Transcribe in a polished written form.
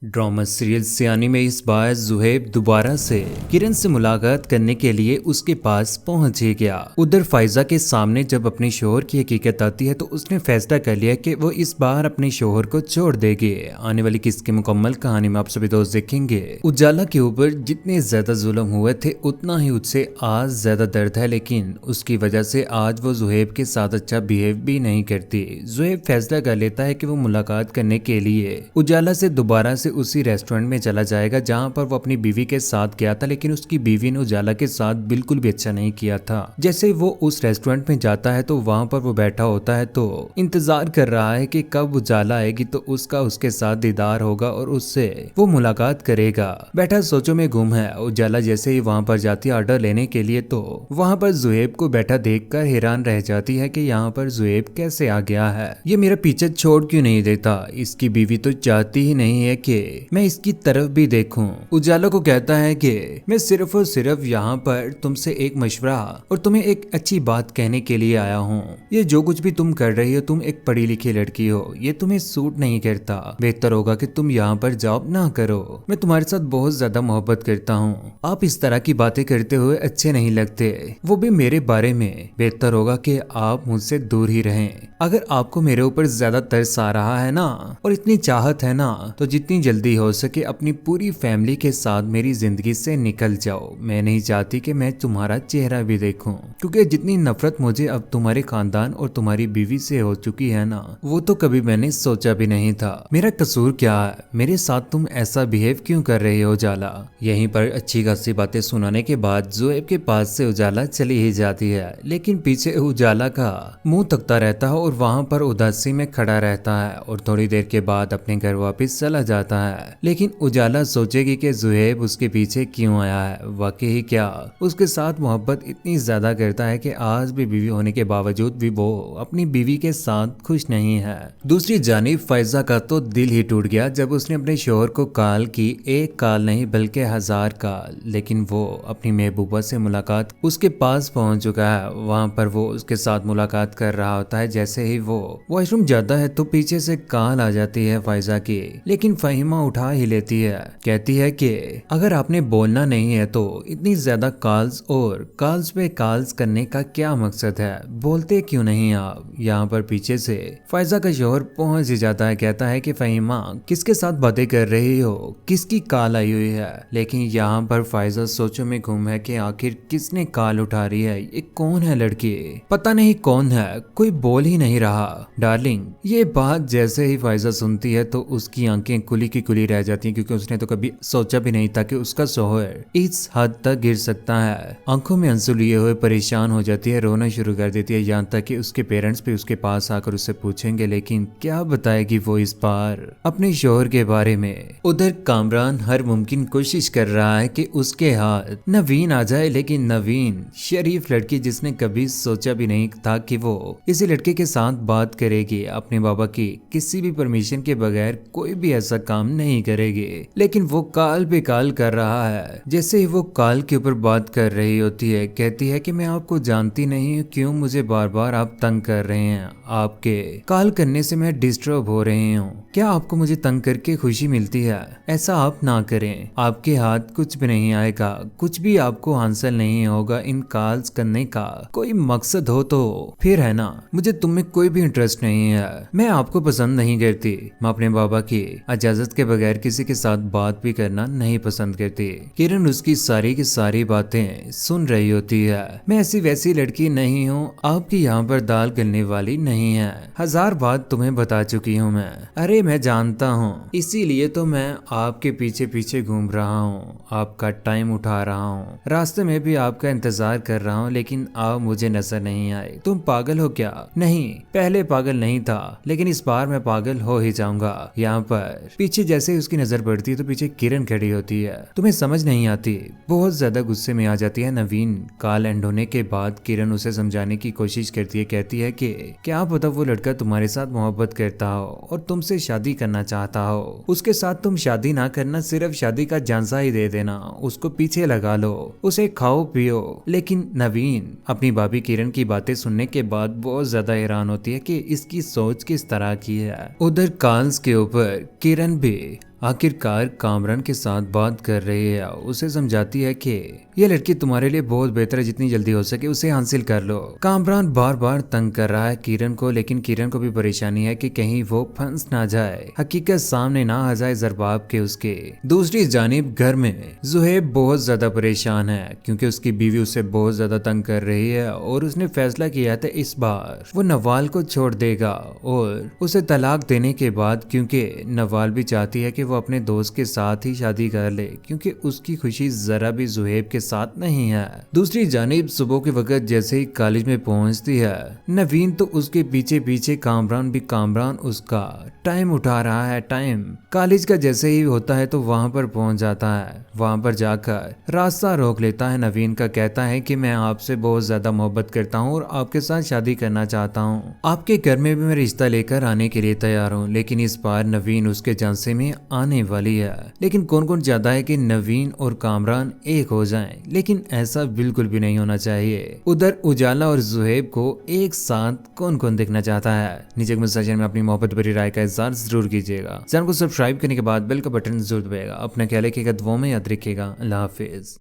Drama serial सियानी में इस बार जुहैब दोबारा से किरण से मुलाकात करने के लिए उसके पास पहुंच ही गया। उधर फाइजा के सामने जब अपने शोहर की हकीकत आती है तो उसने फैसला कर लिया कि वो इस बार अपने शोहर को छोड़ देगी। आने वाली किसकी मुकम्मल कहानी में आप सभी दोस्त देखेंगे। उजाला के ऊपर जितने ज्यादा जुल्म हुए थे उतना ही उससे आज ज्यादा दर्द है, लेकिन उसकी वजह से आज वो जुहैब के साथ अच्छा बिहेव भी नहीं करती। जुहैब फैसला कर लेता है कि वो मुलाकात करने के लिए उजाला से दोबारा से उसी रेस्टोरेंट में चला जाएगा जहां पर वो अपनी बीवी के साथ गया था, लेकिन उसकी बीवी ने उजाला के साथ बिल्कुल भी अच्छा नहीं किया था। जैसे वो उस रेस्टोरेंट में जाता है तो वहां पर वो बैठा होता है तो इंतजार कर रहा है कि कब उजाला आएगी तो उसका उसके साथ दीदार होगा और उससे वो मुलाकात करेगा। बैठा सोचों में गुम है। उजाला जैसे ही वहां पर जाती है ऑर्डर लेने के लिए तो वहां पर जुहैब को बैठा देखकर हैरान रह जाती है कि यहाँ पर जुहैब कैसे आ गया है, ये मेरा पीछे छोड़ क्यों नहीं देता। इसकी बीवी तो चाहती ही नहीं है कि मैं इसकी तरफ भी देखूं। उजाला को कहता है कि मैं सिर्फ और सिर्फ यहाँ पर तुमसे एक मशवरा और तुम्हें एक अच्छी बात कहने के लिए आया हूँ। ये जो कुछ भी तुम कर रही हो, तुम एक पढ़ी लिखी लड़की हो, ये तुम्हें सूट नहीं करता। बेहतर होगा कि तुम यहाँ पर जॉब ना करो। मैं तुम्हारे साथ बहुत ज्यादा मोहब्बत करता हूँ। आप इस तरह की बातें करते हुए अच्छे नहीं लगते, वो भी मेरे बारे में। बेहतर होगा कि आप मुझसे दूर ही रहें। अगर आपको मेरे ऊपर ज्यादा तरस आ रहा है ना और इतनी चाहत है ना तो जितनी जल्दी हो सके अपनी पूरी फैमिली के साथ मेरी जिंदगी से निकल जाओ। मैं नहीं चाहती कि मैं तुम्हारा चेहरा भी देखूं, क्योंकि जितनी नफरत मुझे अब तुम्हारे खानदान और तुम्हारी बीवी से हो चुकी है ना वो तो कभी मैंने सोचा भी नहीं था। मेरा कसूर क्या है, मेरे साथ तुम ऐसा बिहेव क्यों कर रहे हो उजाला। यहीं पर अच्छी खासी बातें सुनाने के बाद जुहैब के पास से उजाला चली ही जाती है, लेकिन पीछे उजाला का मुंह तकता रहता है और वहां पर उदासी में खड़ा रहता है और थोड़ी देर के बाद अपने घर वापस चला जाता है। लेकिन उजाला सोचेगी कि जुहैब उसके पीछे क्यों आया है। वाकई क्या उसके साथ मोहब्बत इतनी ज्यादा करता है कि आज भी बीवी होने के बावजूद भी वो अपनी बीवी के साथ खुश नहीं है। दूसरी जानिब फाइजा का तो दिल ही टूट गया जब उसने अपने शोहर को कॉल की, एक कॉल नहीं बल्कि 1000 कॉल। लेकिन वो अपनी महबूबा से मुलाकात उसके पास पहुंच चुका है। वहां पर वो उसके साथ मुलाकात कर रहा होता है। जैसे ही वो वॉशरूम जाता है तो पीछे से कॉल आ जाती है फाइजा की, लेकिन फहीमा उठा ही लेती है। कहती है कि अगर आपने बोलना नहीं है तो इतनी ज्यादा कॉल्स और कॉल्स पे कॉल्स करने का क्या मकसद है, बोलते क्यों नहीं आप। यहाँ पर पीछे से फाइजा का शोहर पहुंच ही जाता है। कहता है कि फहीमा किसके साथ बातें कर रही हो, किसकी कॉल आई हुई है। लेकिन यहाँ पर फाइजा सोचों में गुम है कि आखिर किसने कॉल उठा रही है, ये कौन है लड़की, पता नहीं कौन है, कोई बोल ही नहीं रहा। डार्लिंग, ये बात जैसे ही फाइजा सुनती है तो उसकी आंखें खुली की खुली रह जाती हैं, क्योंकि उसने तो कभी सोचा भी नहीं था कि उसका शोहर इस हद तक गिर सकता है। आंखों में आंसू लिए हुए परेशान हो जाती है, रोना शुरू कर देती है, यहाँ तक कि उसके पेरेंट्स भी उसके पास आकर उससे पूछेंगे, लेकिन क्या बताएगी वो इस बार अपने शोहर के बारे में। उधर कामरान हर मुमकिन कोशिश कर रहा है कि उसके हाथ नवीन आ जाए, लेकिन नवीन शरीफ लड़की जिसने कभी सोचा भी नहीं था कि वो इसी लड़के के साथ बात करेगी, अपने बाबा की किसी भी परमिशन के बगैर कोई भी ऐसा काम नहीं करेगी। लेकिन वो कॉल पे कॉल कर रहा है। जैसे ही वो कॉल के ऊपर बात कर रही होती है कहती है कि मैं आपको जानती नहीं हूँ, क्यों मुझे बार बार आप तंग कर रहे हैं, आपके कॉल करने से मैं डिस्टर्ब हो रही हूँ, क्या आपको मुझे तंग करके खुशी मिलती है, ऐसा आप ना करें, आपके हाथ कुछ भी नहीं आएगा, कुछ भी आपको हासिल नहीं होगा इन कॉल्स करने का, कोई मकसद हो तो फिर है ना, मुझे तुम में कोई भी इंटरेस्ट नहीं है, मैं आपको पसंद नहीं करती, मैं अपने बाबा की इजाजत के बगैर किसी के साथ बात भी करना नहीं पसंद करती। किरण उसकी सारी की सारी बातें सुन रही होती है। मैं ऐसी वैसी लड़की नहीं हूँ, आपकी यहाँ पर दाल गलने वाली नहीं है, 1000 बात तुम्हें बता चुकी हूँ मैं। अरे मैं जानता हूँ, इसीलिए तो मैं आपके पीछे पीछे घूम रहा हूँ, आपका टाइम उठा रहा हूँ, रास्ते में भी आपका इंतजार कर रहा हूँ, लेकिन आप मुझे नजर नहीं आए। तुम पागल हो क्या? नहीं, पहले पागल नहीं था, लेकिन इस बार मैं पागल हो ही जाऊंगा। यहाँ पर पीछे जैसे उसकी नजर पड़ती है तो पीछे किरण खड़ी होती है। तुम्हें समझ नहीं आती, बहुत ज्यादा गुस्से में आ जाती है नवीन। कॉल एंड होने के बाद किरण उसे समझाने की कोशिश करती है। कहती है कि क्या पता वो लड़का तुम्हारे साथ मोहब्बत करता हो और तुमसे शादी करना चाहता हो, उसके साथ तुम शादी ना करना, सिर्फ शादी का झांसा ही दे देना, उसको पीछे लगा लो, उसे खाओ पियो। लेकिन नवीन अपनी भाभी किरण की बातें सुनने के बाद बहुत ज्यादा हैरान होती है कि इसकी सोच किस तरह की है। उधर कॉल्स के ऊपर किरण भी आखिरकार कामरान के साथ बात कर रही है, उसे समझाती है कि ये लड़की तुम्हारे लिए बहुत बेहतर है, जितनी जल्दी हो सके उसे हासिल कर लो। कामरान बार बार तंग कर रहा है किरण को, लेकिन किरण को भी परेशानी है कि कहीं वो फंस ना जाए, हकीकत सामने ना आ जाए जरबाब के उसके। दूसरी जानिब घर में जुहैब बहुत ज्यादा परेशान है क्योंकि उसकी बीवी उसे बहुत ज्यादा तंग कर रही है और उसने फैसला किया था इस बार वो नवाल को छोड़ देगा और उसे तलाक देने के बाद, क्योंकि नवाल भी चाहती है कि वो अपने दोस्त के साथ ही शादी कर ले क्योंकि उसकी खुशी जरा भी जुहैब के साथ नहीं है। दूसरी जानिब सुबह के वक्त जैसे ही कॉलेज में पहुंचती है नवीन, तो उसके पीछे पीछे कामरान उसका टाइम उठा रहा है। टाइम कॉलेज का जैसे ही होता है तो वहां पर पहुंच जाता है। वहां पर जाकर रास्ता रोक लेता है नवीन का, कहता है कि मैं आपसे बहुत ज्यादा मोहब्बत करता हूं और आपके साथ शादी करना चाहता हूं। आपके घर में भी मैं रिश्ता लेकर आने के लिए तैयार हूं। लेकिन इस बार नवीन उसके झांसे में आने वाली है। लेकिन कौन कौन चाहता है कि नवीन और कामरान एक हो जाएं, लेकिन ऐसा बिल्कुल भी नहीं होना चाहिए। उधर उजाला और जुहैब को एक साथ कौन कौन देखना चाहता है? नीचे कमेंट सेक्शन में अपनी मोहब्बत भरी राय का इज़हार जरूर कीजिएगा। चैनल को सब्सक्राइब करने के बाद बेल का बटन जरूर दबाइएगा। अपना ख्याल रखिएगा, दुआओं में याद रखिएगा। अल्लाह हाफिज।